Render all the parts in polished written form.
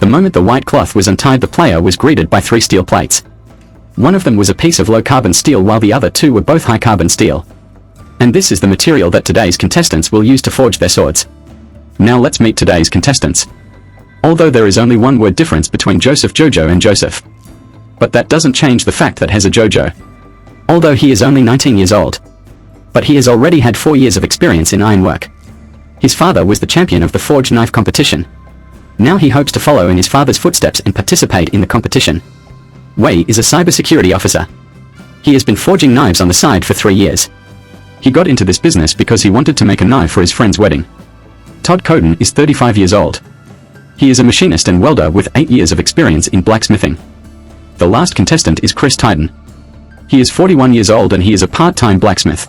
The moment the white cloth was untied, the player was greeted by 3 steel plates. One of them was a piece of low-carbon steel while the other 2 were both high-carbon steel. And this is the material that today's contestants will use to forge their swords. Now let's meet today's contestants. Although there is only one word difference between Joseph Jojo and Joseph. But that doesn't change the fact that has a Jojo. Although he is only 19 years old. But he has already had 4 years of experience in ironwork. His father was the champion of the forged knife competition. Now he hopes to follow in his father's footsteps and participate in the competition. Wei is a cybersecurity officer. He has been forging knives on the side for 3 years. He got into this business because he wanted to make a knife for his friend's wedding. Todd Coden is 35 years old. He is a machinist and welder with 8 years of experience in blacksmithing. The last contestant is Chris Titan. He is 41 years old and he is a part-time blacksmith.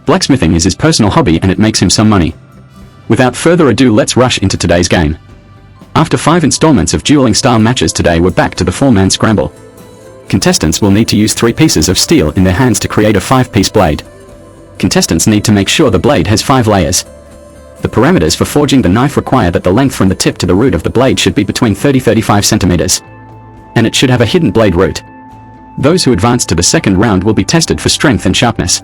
Blacksmithing is his personal hobby and it makes him some money. Without further ado, let's rush into today's game. After 5 installments of dueling-style matches today, we're back to the 4-man scramble. Contestants will need to use 3 pieces of steel in their hands to create a 5-piece blade. Contestants need to make sure the blade has 5 layers. The parameters for forging the knife require that the length from the tip to the root of the blade should be between 30-35 centimeters. And it should have a hidden blade root. Those who advance to the second round will be tested for strength and sharpness.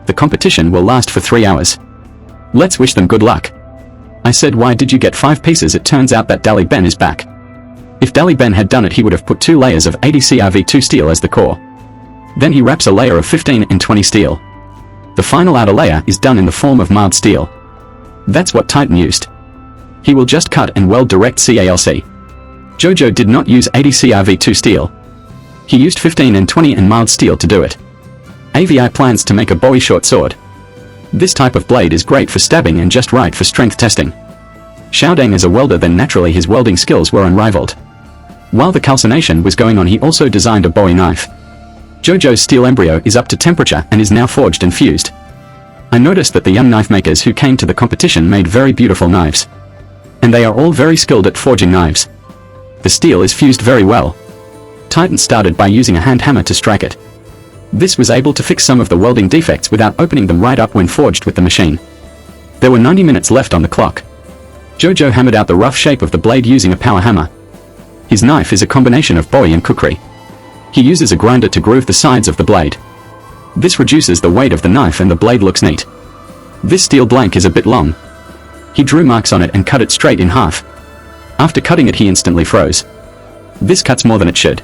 The competition will last for 3 hours. Let's wish them good luck. I said, why did you get 5 pieces? It turns out that Dali Ben is back. If Dali Ben had done it, he would have put 2 layers of 80 CRV2 steel as the core. Then he wraps a layer of 15 and 20 steel. The final outer layer is done in the form of mild steel. That's what Titan used. He will just cut and weld direct CALC. Jojo did not use 80 CRV2 steel. He used 15 and 20 and mild steel to do it. AVI plans to make a Bowie short sword. This type of blade is great for stabbing and just right for strength testing. Xiaodeng is a welder, then naturally his welding skills were unrivaled. While the calcination was going on, he also designed a Bowie knife. Jojo's steel embryo is up to temperature and is now forged and fused. I noticed that the young knife makers who came to the competition made very beautiful knives. And they are all very skilled at forging knives. The steel is fused very well. Titan started by using a hand hammer to strike it. This was able to fix some of the welding defects without opening them right up when forged with the machine. There were 90 minutes left on the clock. Jojo hammered out the rough shape of the blade using a power hammer. His knife is a combination of Bowie and kukri. He uses a grinder to groove the sides of the blade. This reduces the weight of the knife and the blade looks neat. This steel blank is a bit long. He drew marks on it and cut it straight in half. After cutting it, he instantly froze. This cuts more than it should.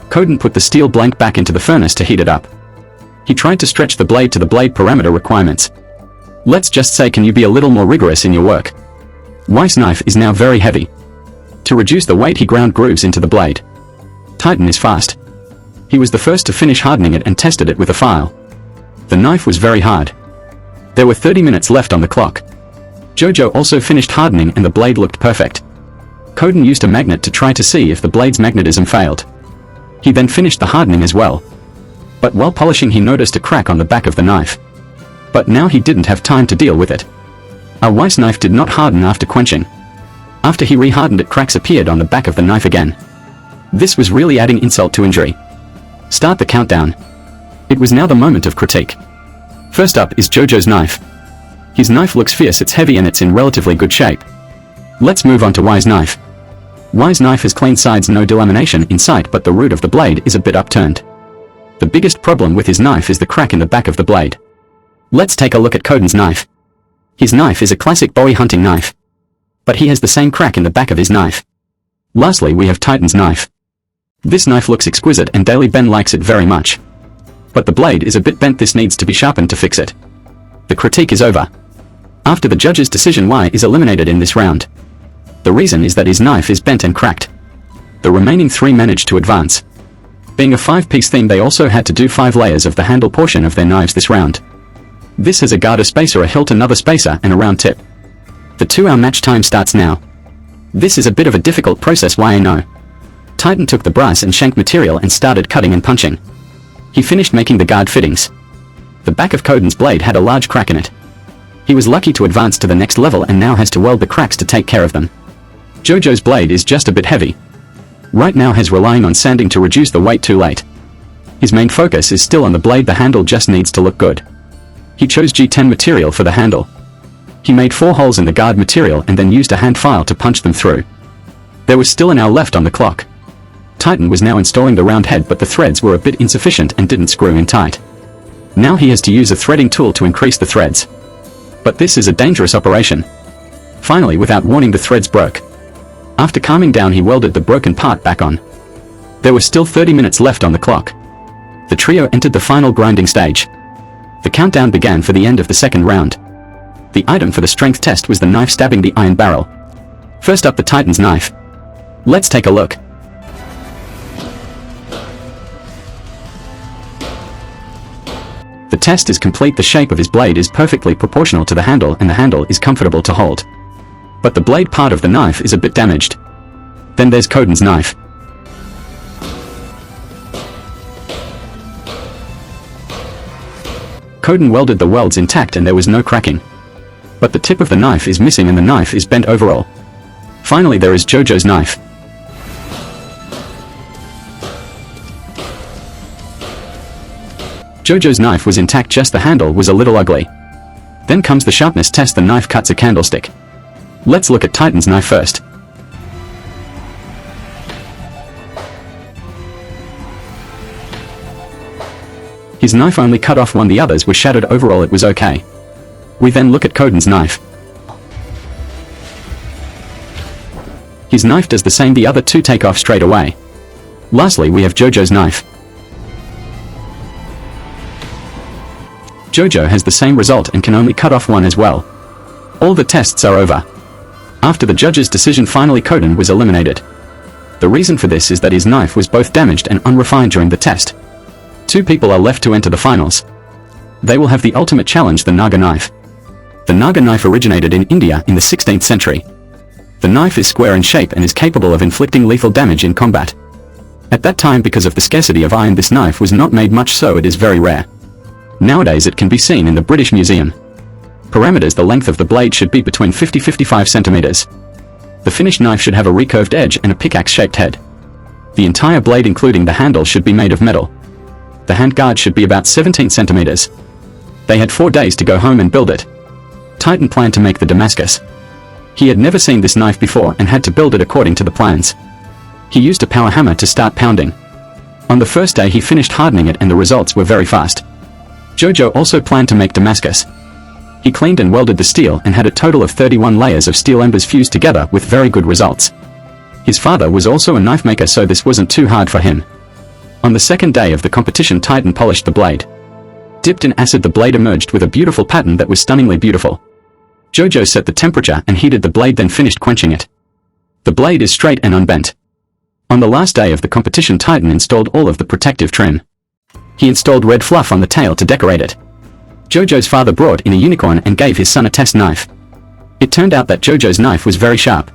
Coden put the steel blank back into the furnace to heat it up. He tried to stretch the blade to the blade parameter requirements. Let's just say, can you be a little more rigorous in your work? Weiss knife is now very heavy. To reduce the weight, he ground grooves into the blade. Titan is fast. He was the first to finish hardening it and tested it with a file. The knife was very hard. There were 30 minutes left on the clock. Jojo also finished hardening and the blade looked perfect. Coden used a magnet to try to see if the blade's magnetism failed. He then finished the hardening as well. But while polishing, he noticed a crack on the back of the knife. But now he didn't have time to deal with it. A Weiss knife did not harden after quenching. After he rehardened it, cracks appeared on the back of the knife again. This was really adding insult to injury. Start the countdown. It was now the moment of critique. First up is Jojo's knife. His knife looks fierce, it's heavy and it's in relatively good shape. Let's move on to Wei's knife. Wei's knife has clean sides, no delamination in sight, but the root of the blade is a bit upturned. The biggest problem with his knife is the crack in the back of the blade. Let's take a look at Coden's knife. His knife is a classic Bowie hunting knife. But he has the same crack in the back of his knife. Lastly, we have Titan's knife. This knife looks exquisite and Daily Ben likes it very much. But the blade is a bit bent, this needs to be sharpened to fix it. The critique is over. After the judge's decision, Wei is eliminated in this round. The reason is that his knife is bent and cracked. The remaining 3 managed to advance. Being a 5-piece theme, they also had to do 5 layers of the handle portion of their knives this round. This has a guard, a spacer, a hilt, another spacer, and a round tip. The 2-hour match time starts now. This is a bit of a difficult process, why I know. Titan took the brass and shank material and started cutting and punching. He finished making the guard fittings. The back of Coden's blade had a large crack in it. He was lucky to advance to the next level and now has to weld the cracks to take care of them. Jojo's blade is just a bit heavy. Right now he's relying on sanding to reduce the weight too late. His main focus is still on the blade, the handle just needs to look good. He chose G10 material for the handle. He made 4 holes in the guard material and then used a hand file to punch them through. There was still an hour left on the clock. Titan was now installing the round head, but the threads were a bit insufficient and didn't screw in tight. Now he has to use a threading tool to increase the threads. But this is a dangerous operation. Finally, without warning, the threads broke. After calming down, he welded the broken part back on. There was still 30 minutes left on the clock. The trio entered the final grinding stage. The countdown began for the end of the second round. The item for the strength test was the knife stabbing the iron barrel. First up, the Titan's knife. Let's take a look. The test is complete. The shape of his blade is perfectly proportional to the handle, and the handle is comfortable to hold. But the blade part of the knife is a bit damaged. Then there's Coden's knife. Coden welded the welds intact and there was no cracking. But the tip of the knife is missing and the knife is bent overall. Finally, there is JoJo's knife. JoJo's knife was intact, just the handle was a little ugly. Then comes the sharpness test. The knife cuts a candlestick. Let's look at Titan's knife first. His knife only cut off one, the others were shattered. Overall it was okay. We then look at Coden's knife. His knife does the same, the other two take off straight away. Lastly, we have JoJo's knife. JoJo has the same result and can only cut off one as well. All the tests are over. After the judge's decision, finally Coden was eliminated. The reason for this is that his knife was both damaged and unrefined during the test. 2 people are left to enter the finals. They will have the ultimate challenge, the Naga knife. The Naga knife originated in India in the 16th century. The knife is square in shape and is capable of inflicting lethal damage in combat. At that time, because of the scarcity of iron, this knife was not made much, so it is very rare. Nowadays it can be seen in the British Museum. Parameters: the length of the blade should be between 50-55 centimeters. The finished knife should have a recurved edge and a pickaxe-shaped head. The entire blade, including the handle, should be made of metal. The hand guard should be about 17 centimeters. They had 4 days to go home and build it. Titan planned to make the Damascus. He had never seen this knife before and had to build it according to the plans. He used a power hammer to start pounding. On the first day he finished hardening it and the results were very fast. JoJo also planned to make Damascus. He cleaned and welded the steel and had a total of 31 layers of steel embers fused together with very good results. His father was also a knife maker, so this wasn't too hard for him. On the second day of the competition, Titan polished the blade. Dipped in acid, the blade emerged with a beautiful pattern that was stunningly beautiful. JoJo set the temperature and heated the blade, then finished quenching it. The blade is straight and unbent. On the last day of the competition, Titan installed all of the protective trim. He installed red fluff on the tail to decorate it. JoJo's father brought in a unicorn and gave his son a test knife. It turned out that JoJo's knife was very sharp.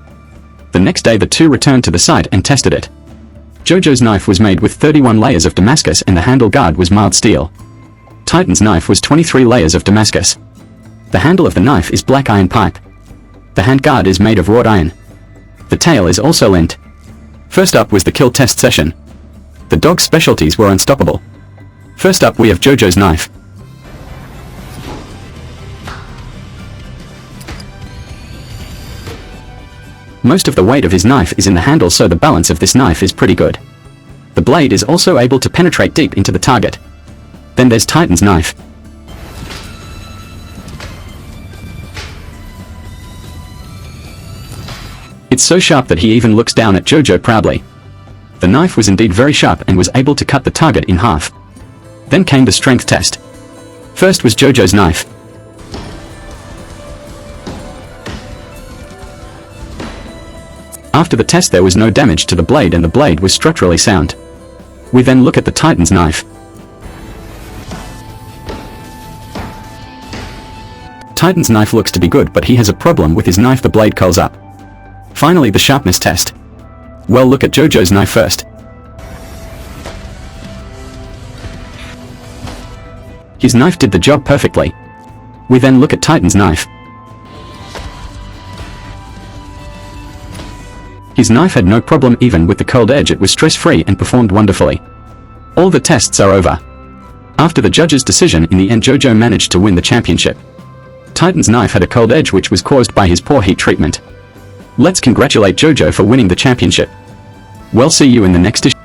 The next day the two returned to the site and tested it. JoJo's knife was made with 31 layers of Damascus and the handle guard was mild steel. Titan's knife was 23 layers of Damascus. The handle of the knife is black iron pipe. The hand guard is made of wrought iron. The tail is also lint. First up was the kill test session. The dog's specialties were unstoppable. First up we have JoJo's knife. Most of the weight of his knife is in the handle, so the balance of this knife is pretty good. The blade is also able to penetrate deep into the target. Then there's Titan's knife. It's so sharp that he even looks down at JoJo proudly. The knife was indeed very sharp and was able to cut the target in half. Then came the strength test. First was JoJo's knife. After the test there was no damage to the blade and the blade was structurally sound. We then look at the Titan's knife. Titan's knife looks to be good, but he has a problem with his knife, the blade curls up. Finally the sharpness test. Well, look at JoJo's knife first. His knife did the job perfectly. We then look at Titan's knife. His knife had no problem, even with the curled edge it was stress-free and performed wonderfully. All the tests are over. After the judge's decision, in the end JoJo managed to win the championship. Titan's knife had a curled edge which was caused by his poor heat treatment. Let's congratulate Jojo for winning the championship. We'll see you in the next issue.